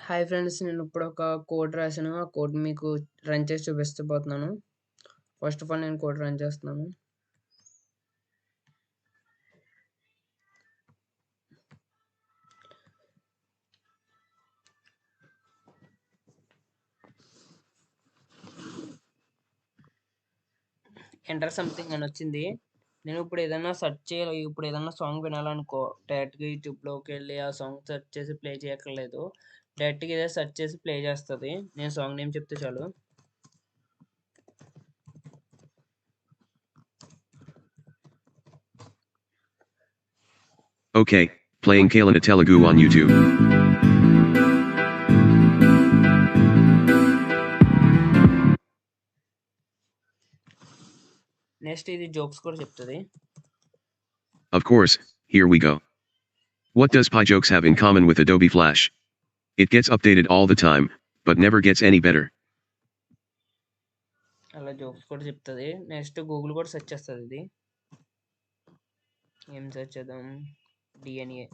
Hi friends. నేను ఇప్పుడు ఒక కోడ్ రాసాను. ఆ కోడ్ మీకు రన్ చేసి చూపిస్తబోతున్నాను. ఫస్ట్ ఆఫ్ ఆల్ నేను కోడ్ రన్ చేస్తున్నాను. ఎంటర్ సంథింగ్ అని వచ్చింది. నేను ఇప్పుడు ఏదైనా సెర్చ్ చేయాలి. ఇప్పుడు ఏదైనా సాంగ్ వినాలనుకో, డైరెక్ట్గా యూట్యూబ్లోకి వెళ్ళి ఆ సాంగ్ సెర్చ్ చేసి ప్లే చేయక్కర్లేదు. డైరెక్ట్గా ఇదే సెర్చ్ చేసి ప్లే చేస్తుంది. నేను సాంగ్ నేమ్ చెప్తే చాలు. Okay, playing Kalana Telugu on YouTube. Next ఇది జోక్స్ కూడా చెప్తుంది. Of course, here we go. What does PyJokes have in common with Adobe Flash? It gets updated all the time, but never gets any better. అలా jokes కూడా చెప్తుంది. Next Google కూడా search చేస్తుంది. ఇది ఏం సెర్చ్ చేద్దాం? డిఎన్ఏ.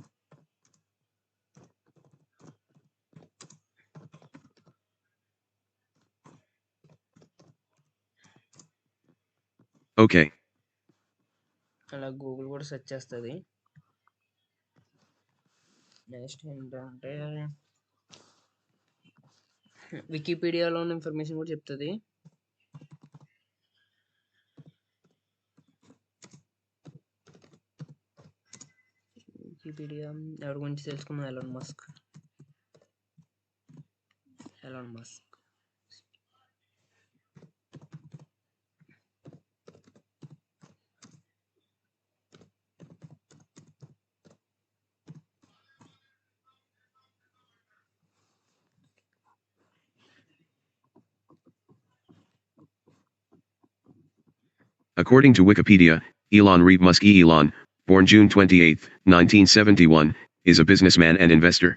Okay, అలా Google కూడా సెర్చ్ చేస్తుంది. నెక్స్ట్ ఏంటంటే వికీపీడియాలో ఉన్న ఇన్ఫర్మేషన్ కూడా చెప్తుంది. వికీపీడియా ఎవరి గురించి తెలుసుకుందాం. Elon Musk. according to Wikipedia, Elon Reed Musk Elon, born June 28, 1971, is a businessman and investor.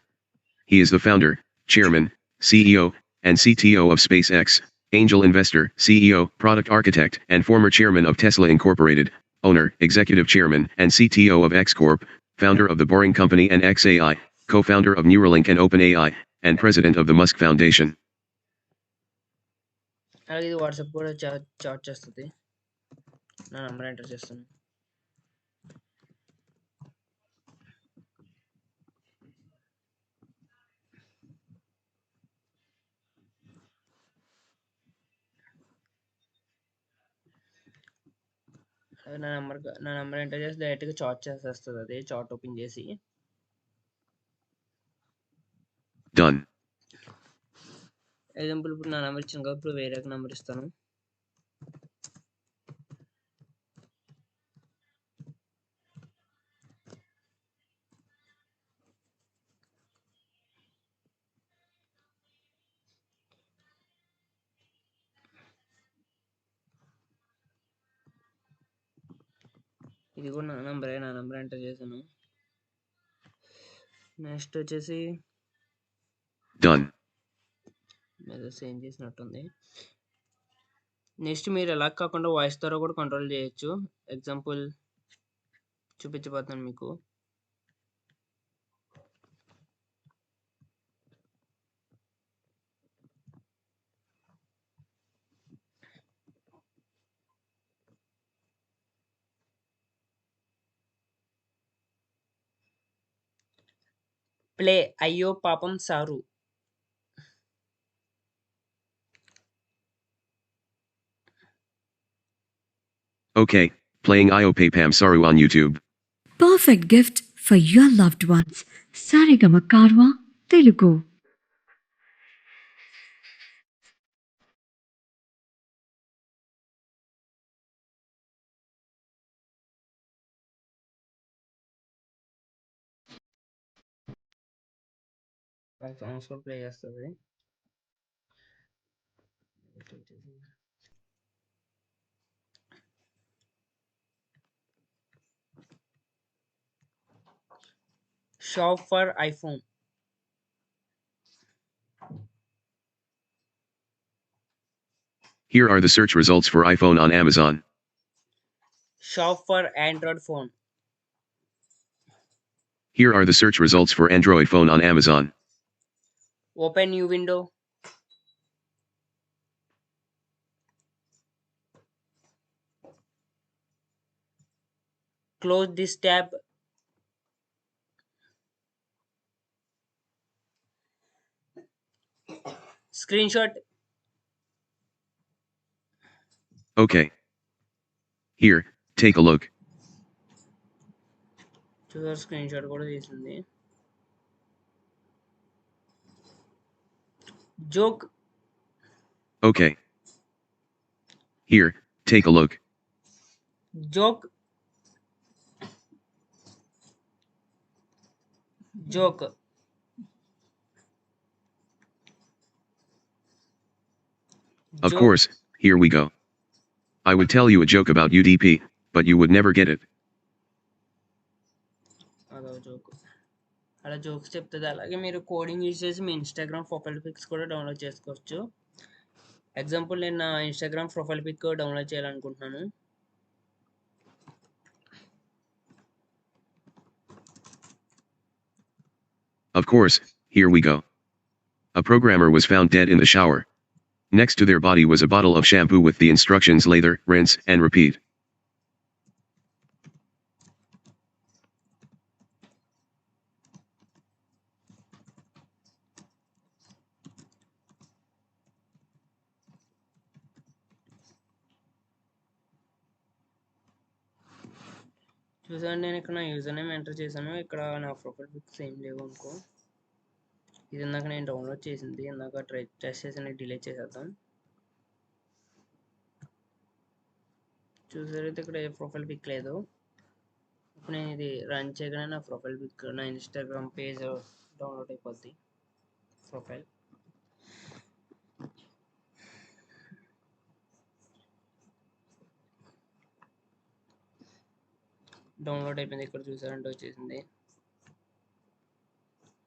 He is the founder, chairman, CEO, and CTO of SpaceX, angel investor, CEO, product architect, and former chairman of Tesla Incorporated, owner, executive chairman, and CTO of X Corp, founder of the Boring Company and XAI, co-founder of Neuralink and OpenAI, and president of the Musk Foundation. అలాగే ఇది WhatsApp కూడా chat చేస్తుంది. నా number enter చేస్తాను. నా number enter చేసి డైరెక్ట్గా chat చేసేస్తుంది. అది చాట్ ఓపెన్ చేసి Done. ఎగ్జాంపుల్ ఇప్పుడు నా నెంబర్ ఇచ్చాను కదా, ఇప్పుడు వేరే నెంబర్ ఇస్తాను. ఇది కూడా నా నంబర్ ఎంటర్ చేశాను. నెక్స్ట్ వచ్చేసి Done. మెసేజ్ సేమ్ చేసినట్టుంది. నెక్స్ట్ మీరు ఎలా కాకుండా వాయిస్ ద్వారా కూడా కంట్రోల్ చేయొచ్చు. ఎగ్జాంపుల్ చూపించబోతున్నాను మీకు. ప్లే అయ్యో పాపం sir. Okay, playing Iopapam Saru on YouTube. Perfect gift for your loved ones. Sarigama Karwa Telugu. Songs కూడా ప్లే చేస్తుంది. Shop for iPhone. Here are the search results for iPhone on Amazon. Shop for Android phone. Here are the search results for Android phone on Amazon. Open new window. Close this tab. Screenshot. Okay. Here, take a look. చూసారు screenshot కూడా తీసింది. Joke. Okay. Here, take a look. Joke. Joke. Of course, here we go. I would tell you a joke about UDP, but you would never get it. అదో joke. అలా jokes చెప్తుంది. అలాగే మీరు coding use చేసి మీ Instagram profile pics కూడా download చేసుకోవచ్చు. Example నేను నా ఇన్స్టాగ్రామ్ ప్రొఫైల్ పిక్ డౌన్లోడ్ చేయాలనుకుంటున్నాను. Of course, here we go. A programmer was found dead in the shower. Next to their body was a bottle of shampoo with the instructions lather, rinse, and repeat. చూసాను, నేను ఇక్కడ నా user name enter చేశాను. ఇక్కడ నా profile pics ఏం లేవు అనుకో. ఇది ఇందాక నేను డౌన్లోడ్ చేసింది, ఇందాక టెస్ట్ చేసి డిలీట్ చేసేద్దాం. చూసారైతే ఇక్కడ ఏ ప్రొఫైల్ పిక్ లేదు. ఇప్పుడు నేను ఇది రన్ చేయగానే నా ప్రొఫైల్ పిక్, నా ఇన్స్టాగ్రామ్ పేజ్ డౌన్లోడ్ అయిపోద్ది. ప్రొఫైల్ డౌన్లోడ్ అయిపోయింది. ఇక్కడ చూసారంటే వచ్చేసింది.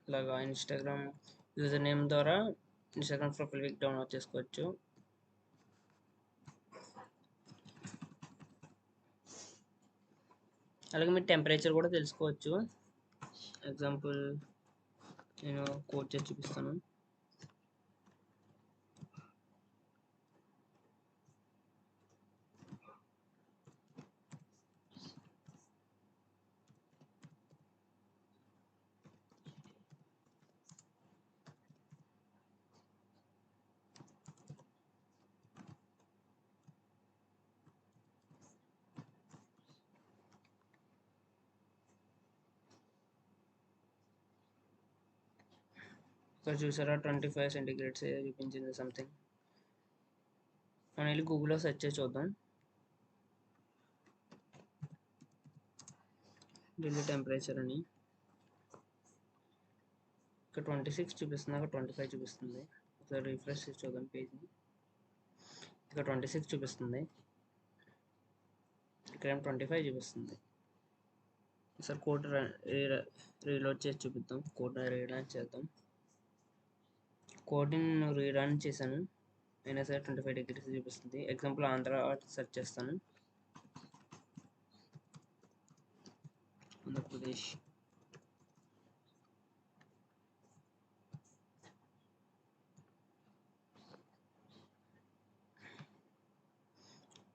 ఇలాగా ఇన్స్టాగ్రామ్ యూజర్ నేమ్ ద్వారా ఇన్స్టాగ్రామ్ ప్రొఫైల్ పిక్ డౌన్లోడ్ చేసుకోవచ్చు. అలాగే మీరు టెంపరేచర్ కూడా తెలుసుకోవచ్చు. ఎగ్జాంపుల్ నేను కోడ్ చేసి చూపిస్తాను. ఇక్కడ చూసారా 25 సెంటిగ్రేడ్స్ చూపించింది సంథింగ్. మనం వెళ్ళి గూగుల్లో సెర్చ్ చేసి చూద్దాం. ఢిల్లీ టెంపరేచర్ అని. ఇక్కడ 26 చూపిస్తుంది, అక్కడ 25 చూపిస్తుంది. ఒకసారి రిఫ్రెష్ చేసి చూద్దాం పేజ్ని. ఇక్కడ 26 చూపిస్తుంది, ఇక్కడ 25 చూపిస్తుంది. ఒకసారి కోడ్ రీలోడ్ చేసి చూపిద్దాం. కోడ్ రీరన్ చేద్దాం. కోడ్ని నేను రీరన్ చేశాను, అయినా సరే 25 డిగ్రీస్ చూపిస్తుంది. ఎగ్జాంపుల్ ఆంధ్ర సెర్చ్ చేస్తాను. ఆంధ్రప్రదేశ్.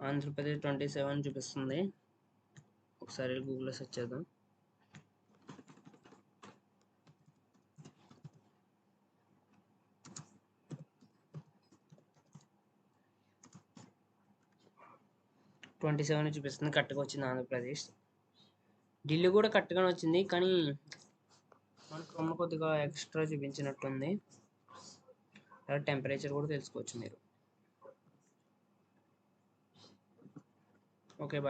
ఆంధ్రప్రదేశ్ 27 చూపిస్తుంది. ఒకసారి గూగుల్లో సెర్చ్ చేద్దాం. ట్వంటీ 27 చూపిస్తుంది. కరెక్ట్గా వచ్చింది ఆంధ్రప్రదేశ్. ఢిల్లీ కూడా కరెక్ట్గానే వచ్చింది, కానీ మన క్రోమ్లో కొద్దిగా ఎక్స్ట్రా చూపించినట్టుంది. టెంపరేచర్ కూడా తెలుసుకోవచ్చు మీరు. Okay bye.